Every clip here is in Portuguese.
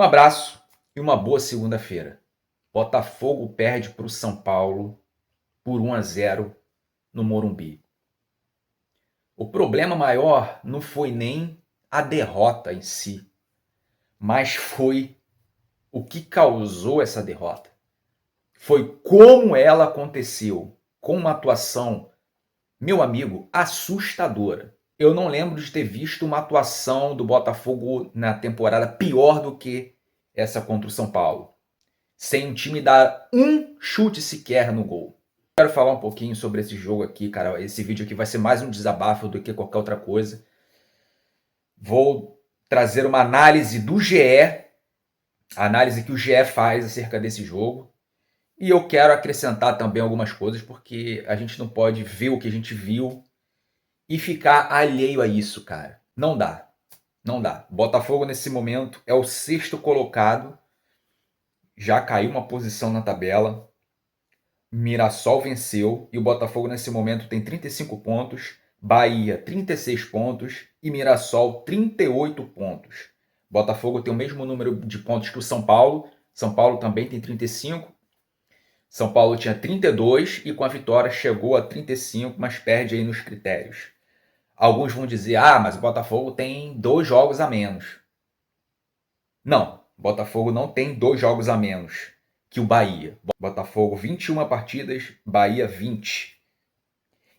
Um abraço e uma boa segunda-feira. Botafogo perde para o São Paulo por 1-0 no Morumbi. O problema maior não foi nem a derrota em si, mas foi o que causou essa derrota. Foi como ela aconteceu, com uma atuação, meu amigo, assustadora. Eu não lembro de ter visto uma atuação do Botafogo na temporada pior do que essa contra o São Paulo. Sem o time dar um chute sequer no gol. Quero falar um pouquinho sobre esse jogo aqui, cara. Esse vídeo aqui vai ser mais um desabafo do que qualquer outra coisa. Vou trazer uma análise do GE, a análise que o GE faz acerca desse jogo. E eu quero acrescentar também algumas coisas, porque a gente não pode ver o que a gente viu e ficar alheio a isso, cara. Não dá. Não dá. Botafogo, nesse momento, é o 6º colocado. Já caiu uma posição na tabela. Mirassol venceu e o Botafogo nesse momento tem 35 pontos, Bahia 36 pontos e Mirassol 38 pontos. Botafogo tem o mesmo número de pontos que o São Paulo. São Paulo também tem 35. São Paulo tinha 32 e com a vitória chegou a 35, mas perde aí nos critérios. Alguns vão dizer, mas o Botafogo tem 2 jogos a menos. Não, o Botafogo não tem 2 jogos a menos que o Bahia. Botafogo 21 partidas, Bahia 20.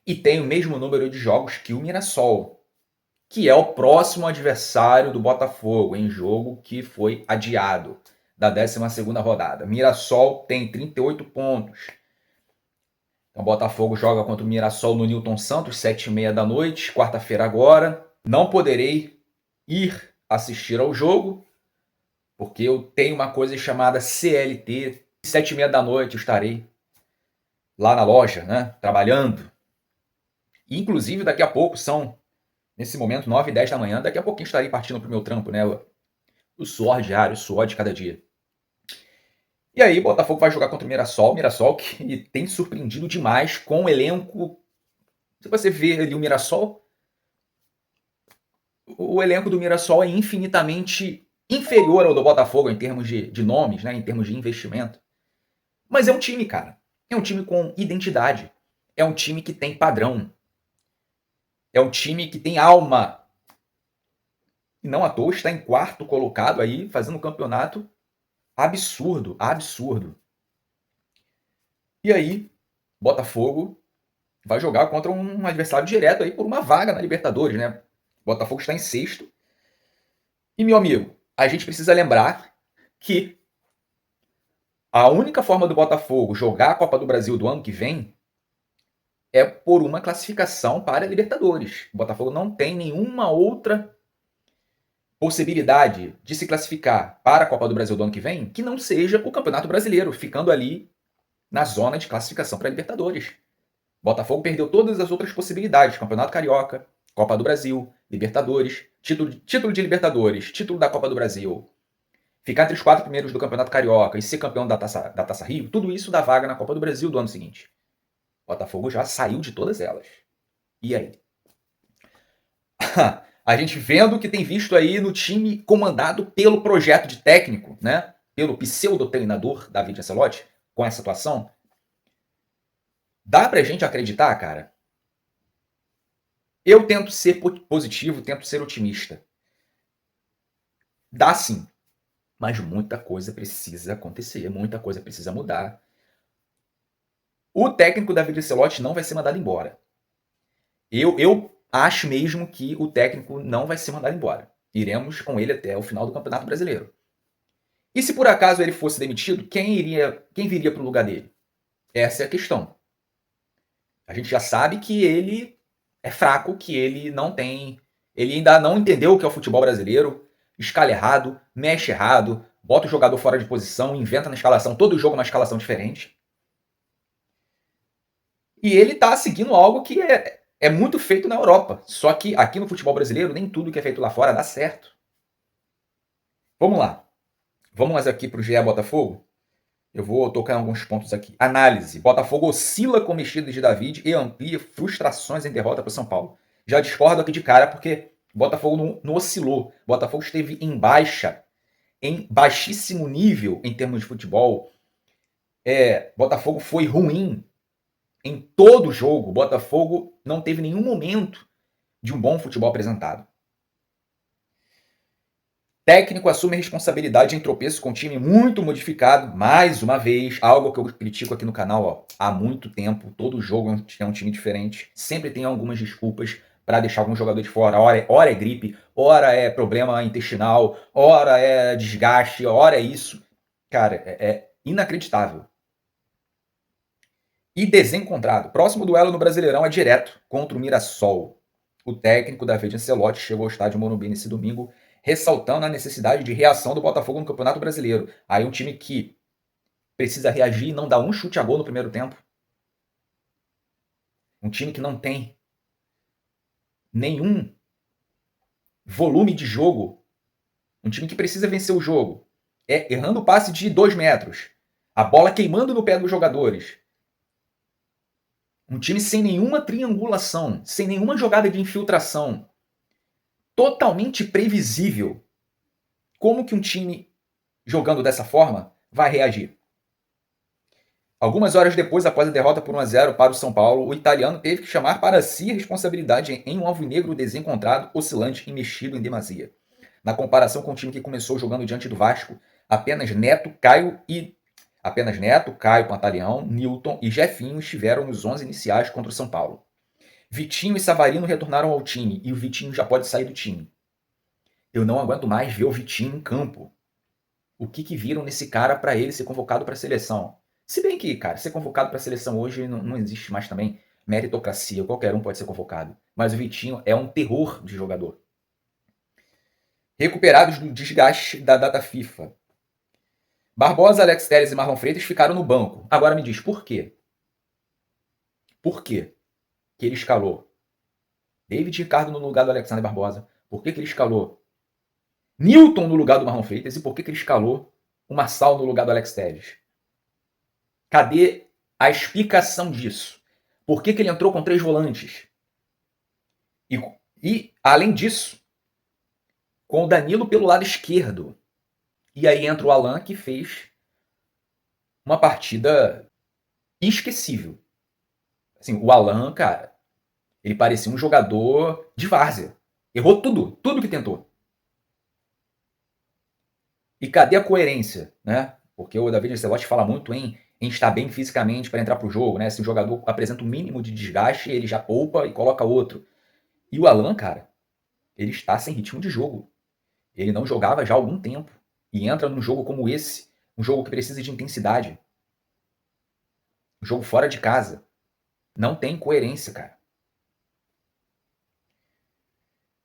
E tem o mesmo número de jogos que o Mirassol, que é o próximo adversário do Botafogo, em jogo que foi adiado, da 12ª rodada. Mirassol tem 38 pontos. Então, o Botafogo joga contra o Mirassol no Newton Santos, 7h30 da noite, quarta-feira agora. Não poderei ir assistir ao jogo, porque eu tenho uma coisa chamada CLT. 7h30 da noite eu estarei lá na loja, né, trabalhando. E, inclusive, daqui a pouco são, nesse momento, 9h10 da manhã. Daqui a pouquinho estarei partindo para o meu trampo, né? O suor diário, o suor de cada dia. E aí, Botafogo vai jogar contra o Mirassol. Mirassol que tem surpreendido demais com o elenco. Se você vê ali o Mirassol, o elenco do Mirassol é infinitamente inferior ao do Botafogo em termos de nomes, né? Em termos de investimento. Mas é um time, cara. É um time com identidade. É um time que tem padrão. É um time que tem alma. E não à toa está em 4º colocado aí, fazendo um campeonato absurdo, absurdo. E aí, Botafogo vai jogar contra um adversário direto aí por uma vaga na Libertadores, né? Botafogo está em 6º. E, meu amigo, a gente precisa lembrar que a única forma do Botafogo jogar a Copa do Brasil do ano que vem é por uma classificação para a Libertadores. O Botafogo não tem nenhuma outra possibilidade de se classificar para a Copa do Brasil do ano que vem que não seja o Campeonato Brasileiro, ficando ali na zona de classificação para a Libertadores. Botafogo perdeu todas as outras possibilidades: Campeonato Carioca, Copa do Brasil, Libertadores, título de Libertadores, título da Copa do Brasil, ficar entre os 4 primeiros do Campeonato Carioca e ser campeão da Taça Rio. Tudo isso dá vaga na Copa do Brasil do ano seguinte. Botafogo já saiu de todas elas. E aí? A gente vendo o que tem visto aí no time comandado pelo projeto de técnico, né? Pelo pseudo-treinador David Ancelotti, com essa atuação. Dá pra gente acreditar, cara? Eu tento ser positivo, tento ser otimista. Dá sim, mas muita coisa precisa acontecer, muita coisa precisa mudar. O técnico David Ancelotti não vai ser mandado embora. Eu acho mesmo que o técnico não vai ser mandado embora. Iremos com ele até o final do Campeonato Brasileiro. E se por acaso ele fosse demitido, quem viria para o lugar dele? Essa é a questão. A gente já sabe que ele é fraco, que ele ainda não entendeu o que é o futebol brasileiro, escala errado, mexe errado, bota o jogador fora de posição, inventa na escalação, todo jogo uma escalação diferente. E ele está seguindo algo que é muito feito na Europa. Só que aqui no futebol brasileiro, nem tudo que é feito lá fora dá certo. Vamos lá. Vamos aqui para o GE Botafogo. Eu vou tocar em alguns pontos aqui. Análise. Botafogo oscila com mexidas de David e amplia frustrações em derrota para o São Paulo. Já discordo aqui de cara porque Botafogo não oscilou. Botafogo esteve em baixa em baixíssimo nível em termos de futebol. Botafogo foi ruim em todo o jogo. Botafogo não teve nenhum momento de um bom futebol apresentado. Técnico assume a responsabilidade em tropeço com um time muito modificado, mais uma vez, algo que eu critico aqui no canal há muito tempo. Todo jogo é um time diferente, sempre tem algumas desculpas para deixar algum jogador de fora. Ora é gripe, ora é problema intestinal, ora é desgaste, ora é isso. Cara, é inacreditável. E desencontrado. Próximo duelo no Brasileirão é direto contra o Mirassol. O técnico David Ancelotti chegou ao estádio Morumbi nesse domingo, ressaltando a necessidade de reação do Botafogo no Campeonato Brasileiro. Aí um time que precisa reagir e não dá um chute a gol no primeiro tempo. Um time que não tem nenhum volume de jogo. Um time que precisa vencer o jogo. Errando o passe de 2 metros. A bola queimando no pé dos jogadores. Um time sem nenhuma triangulação, sem nenhuma jogada de infiltração. Totalmente previsível. Como que um time jogando dessa forma vai reagir? Algumas horas depois, após a derrota por 1-0 para o São Paulo, o italiano teve que chamar para si a responsabilidade em um alvinegro desencontrado, oscilante e mexido em demasia. Na comparação com o time que começou jogando diante do Vasco, apenas Neto, Caio, Pantaleão, Nilton e Jefinho estiveram nos 11 iniciais contra o São Paulo. Vitinho e Savarino retornaram ao time e o Vitinho já pode sair do time. Eu não aguento mais ver o Vitinho em campo. O que viram nesse cara para ele ser convocado para a seleção? Se bem que, cara, ser convocado para a seleção hoje não existe mais também meritocracia. Qualquer um pode ser convocado. Mas o Vitinho é um terror de jogador. Recuperados do desgaste da data FIFA. Barbosa, Alex Telles e Marlon Freitas ficaram no banco. Agora me diz, por quê? Por quê que ele escalou David Ricardo no lugar do Alexandre Barbosa? Por que ele escalou Nilton no lugar do Marlon Freitas? E por que ele escalou o Marçal no lugar do Alex Telles? Cadê a explicação disso? Por que ele entrou com 3 volantes? E além disso, com o Danilo pelo lado esquerdo. E aí entra o Alan, que fez uma partida inesquecível. Assim, o Alan, cara, ele parecia um jogador de várzea. Errou tudo que tentou. E cadê a coerência, né? Porque o David Ancelotti fala muito em estar bem fisicamente para entrar para o jogo, né? Se o jogador apresenta um mínimo de desgaste, ele já poupa e coloca outro. E o Alan, cara, ele está sem ritmo de jogo. Ele não jogava já há algum tempo. E entra num jogo como esse, um jogo que precisa de intensidade. Um jogo fora de casa. Não tem coerência, cara.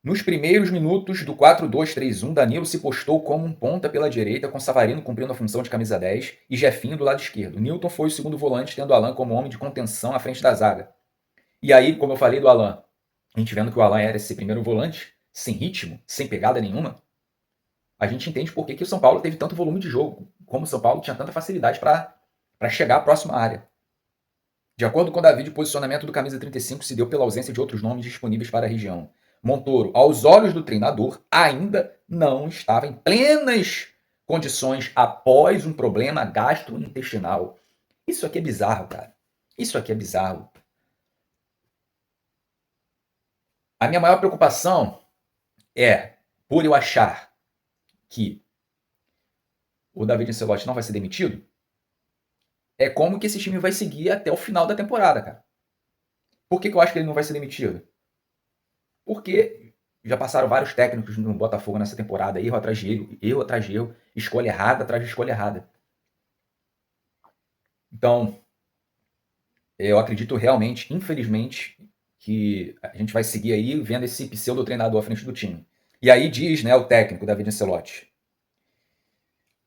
Nos primeiros minutos do 4-2-3-1, Danilo se postou como um ponta pela direita, com Savarino cumprindo a função de camisa 10 e Jefinho do lado esquerdo. Nilton foi o segundo volante, tendo Alan como homem de contenção à frente da zaga. E aí, como eu falei do Alan, a gente vendo que o Alan era esse primeiro volante, sem ritmo, sem pegada nenhuma, a gente entende por que o São Paulo teve tanto volume de jogo, como o São Paulo tinha tanta facilidade para chegar à próxima área. De acordo com David, o posicionamento do camisa 35 se deu pela ausência de outros nomes disponíveis para a região. Montoro, aos olhos do treinador, ainda não estava em plenas condições após um problema gastrointestinal. Isso aqui é bizarro, cara. Isso aqui é bizarro. A minha maior preocupação é, por eu achar que o David Ancelotti não vai ser demitido, é como que esse time vai seguir até o final da temporada, cara. Por que eu acho que ele não vai ser demitido? Porque já passaram vários técnicos no Botafogo nessa temporada, erro atrás de erro, escolha errada atrás de escolha errada. Então, eu acredito realmente, infelizmente, que a gente vai seguir aí vendo esse pseudo-treinador à frente do time. E aí diz, né, o técnico, David Ancelotti,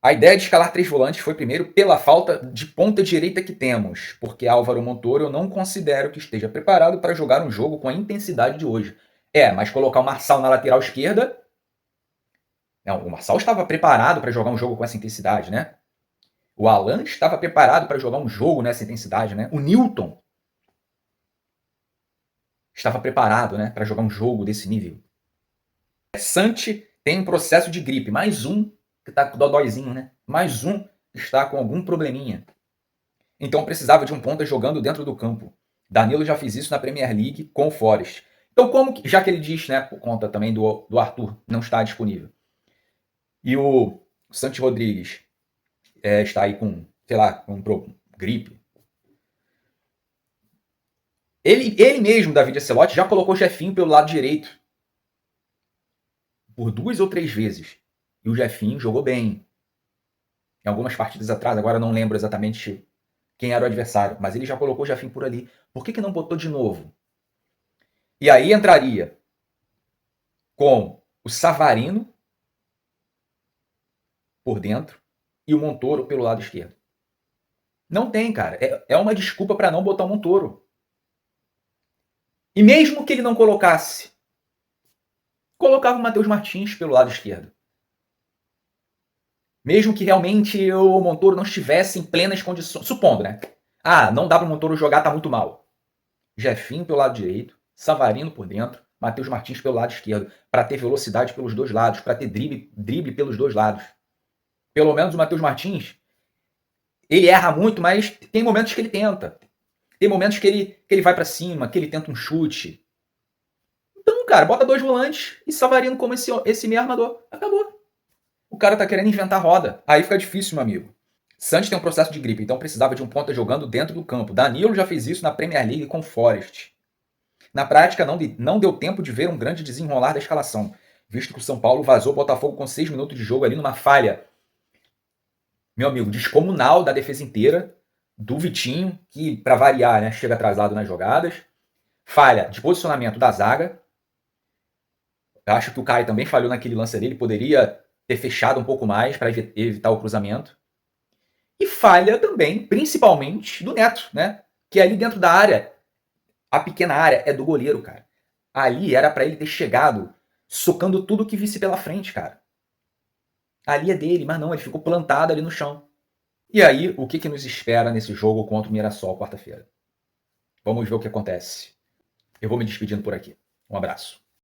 a ideia de escalar 3 volantes foi primeiro pela falta de ponta direita que temos, porque Álvaro Montoro eu não considero que esteja preparado para jogar um jogo com a intensidade de hoje. Mas colocar o Marçal na lateral esquerda... Não, o Marçal estava preparado para jogar um jogo com essa intensidade, né? O Alan estava preparado para jogar um jogo nessa intensidade, né? O Nilton estava preparado, né, para jogar um jogo desse nível. Santi tem um processo de gripe, mais um que tá com dodóizinho, né? Mais um está com algum probleminha. Então precisava de um ponta jogando dentro do campo. Danilo já fez isso na Premier League com o Forest. Então, como que, já que ele diz, né, por conta também do Arthur, não está disponível, e o Santi Rodrigues está aí com, sei lá, com gripe. Ele mesmo, David Ancelotti, já colocou o Jefinho pelo lado direito por 2 ou 3 vezes. E o Jefinho jogou bem. Em algumas partidas atrás, agora não lembro exatamente quem era o adversário, mas ele já colocou o Jefinho por ali. Por que não botou de novo? E aí entraria com o Savarino por dentro e o Montoro pelo lado esquerdo. Não tem, cara. É uma desculpa para não botar o Montoro. E mesmo que ele não colocasse, colocava o Matheus Martins pelo lado esquerdo. Mesmo que realmente o Montoro não estivesse em plenas condições. Supondo, né? Ah, não dá para o Montoro jogar, tá muito mal. Jefinho pelo lado direito, Savarino por dentro, Matheus Martins pelo lado esquerdo, para ter velocidade pelos dois lados, para ter drible pelos dois lados. Pelo menos o Matheus Martins, ele erra muito, mas tem momentos que ele tenta. Tem momentos que ele vai para cima, que ele tenta um chute. Então, cara, bota 2 volantes e Savarino como esse meio armador. Acabou. O cara tá querendo inventar roda. Aí fica difícil, meu amigo. Santos tem um processo de gripe, então precisava de um ponta jogando dentro do campo. Danilo já fez isso na Premier League com o Forest. Na prática, não deu tempo de ver um grande desenrolar da escalação, visto que o São Paulo vazou o Botafogo com 6 minutos de jogo ali numa falha, meu amigo, descomunal da defesa inteira, do Vitinho, que, para variar, né, chega atrasado nas jogadas. Falha de posicionamento da zaga. Eu acho que o Caio também falhou naquele lance dele, poderia ter fechado um pouco mais para evitar o cruzamento. E falha também, principalmente, do Neto, né? Que ali dentro da área, a pequena área é do goleiro, cara. Ali era para ele ter chegado socando tudo que visse pela frente, cara. Ali é dele, mas não, ele ficou plantado ali no chão. E aí, o que nos espera nesse jogo contra o Mirassol quarta-feira? Vamos ver o que acontece. Eu vou me despedindo por aqui. Um abraço.